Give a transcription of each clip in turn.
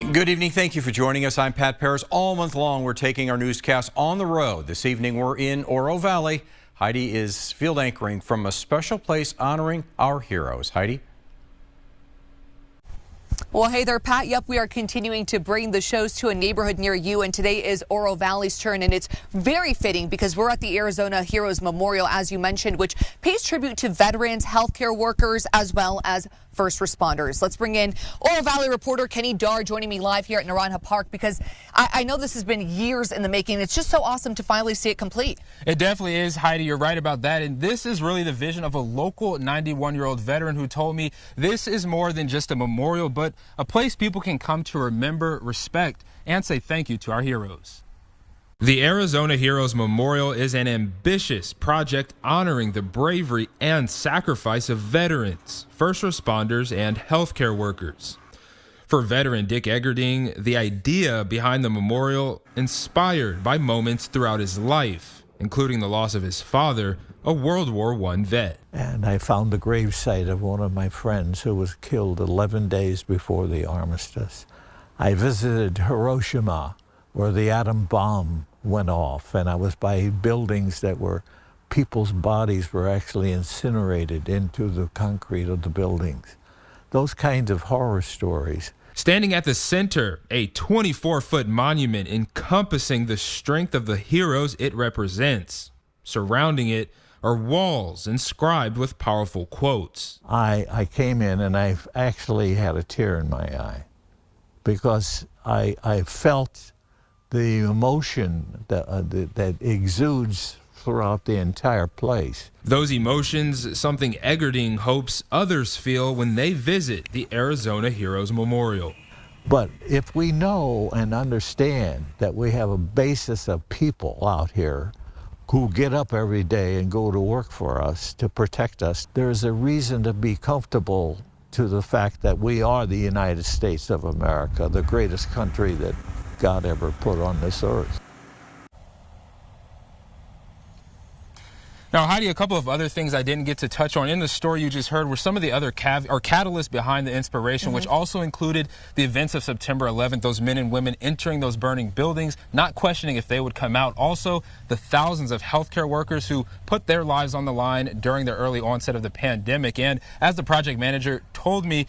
Good evening. Thank you for joining us. I'm Pat Paris. All month long, we're taking our newscast on the road. This evening, we're in Oro Valley. Heidi is field anchoring from a special place honoring our heroes. Heidi? Well, hey there, Pat. Yep, we are continuing to bring the shows to a neighborhood near you, and today is Oro Valley's turn, and it's very fitting because we're at the Arizona Heroes Memorial, as you mentioned, which pays tribute to veterans, healthcare workers, as well as first responders. Let's bring in Oro Valley reporter Kenny Dar joining me live here at Naranja Park because I know this has been years in the making. It's just so awesome to finally see it complete. It definitely is, Heidi. You're right about that. And this is really the vision of a local 91-year-old veteran who told me this is more than just a memorial, but a place people can come to remember, respect, and say thank you to our heroes. The Arizona Heroes Memorial is an ambitious project honoring the bravery and sacrifice of veterans, first responders, and healthcare workers. For veteran Dick Eggerding, the idea behind the memorial inspired by moments throughout his life, including the loss of his father, a World War I vet. And I found the gravesite of one of my friends who was killed 11 days before the armistice. I visited Hiroshima, where the atom bomb went off, and I was by buildings that were, people's bodies were actually incinerated into the concrete of the buildings. Those kinds of horror stories. Standing at the center, a 24-foot monument encompassing the strength of the heroes it represents. Surrounding it are walls inscribed with powerful quotes. I came in and I actually had a tear in my eye because I felt the emotion that exudes throughout the entire place. Those emotions, something Eggerding hopes others feel when they visit the Arizona Heroes Memorial. But if we know and understand that we have a basis of people out here who get up every day and go to work for us to protect us, there's a reason to be comfortable to the fact that we are the United States of America, the greatest country that God ever put on this earth. Now, Heidi, a couple of other things I didn't get to touch on in the story you just heard were some of the other catalysts behind the inspiration, which also included the events of September 11th, those men and women entering those burning buildings, not questioning if they would come out. Also, the thousands of healthcare workers who put their lives on the line during the early onset of the pandemic. And as the project manager told me,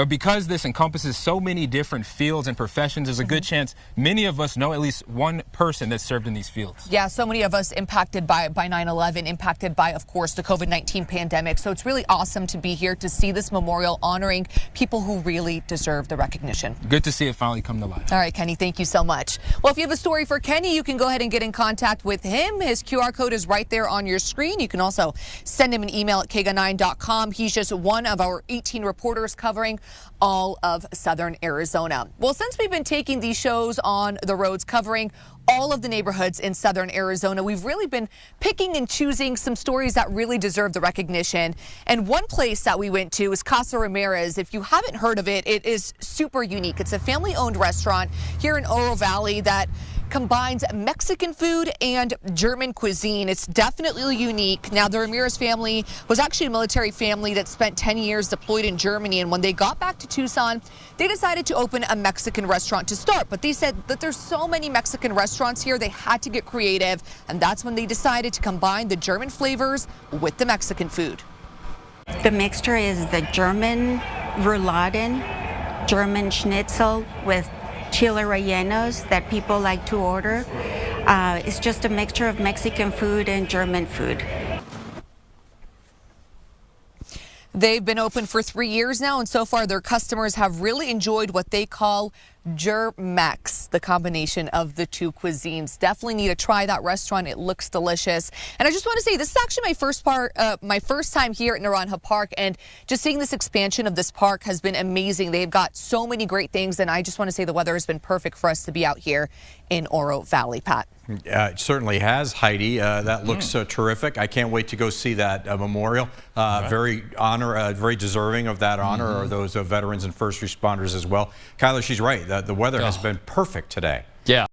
because this encompasses so many different fields and professions, there's a good chance many of us know at least one person that served in these fields. Yeah, so many of us impacted by 9/11, impacted by, of course, the COVID-19 pandemic. So it's really awesome to be here to see this memorial honoring people who really deserve the recognition. Good to see it finally come to life. All right, Kenny, thank you so much. Well, if you have a story for Kenny, you can go ahead and get in contact with him. His QR code is right there on your screen. You can also send him an email at KGUN9.com. He's just one of our 18 reporters covering all of southern Arizona. Well, since we've been taking these shows on the roads covering all of the neighborhoods in southern Arizona, we've really been picking and choosing some stories that really deserve the recognition. And one place that we went to is Casa Ramirez. If you haven't heard of it, it is super unique. It's a family-owned restaurant here in Oro Valley that combines Mexican food and German cuisine. It's definitely unique. Now, the Ramirez family was actually a military family that spent 10 years deployed in Germany, and when they got back to Tucson, they decided to open a Mexican restaurant to start. But they said that there's so many Mexican restaurants here, they had to get creative, and that's when they decided to combine the German flavors with the Mexican food. The mixture is the German rouladen, German schnitzel with chile rellenos that people like to order. It's just a mixture of Mexican food and German food. They've been open for 3 years now, and so far their customers have really enjoyed what they call Germex, the combination of the two cuisines. Definitely need to try that restaurant. It looks delicious. And I just want to say, this is actually my first time here at Naranja Park, and just seeing this expansion of this park has been amazing. They've got so many great things, and I just want to say the weather has been perfect for us to be out here in Oro Valley, Pat. It certainly has, Heidi. That looks terrific. I can't wait to go see that memorial. Very deserving of that honor are those veterans and first responders as well. Kyler, she's right. The weather has been perfect today. Yeah.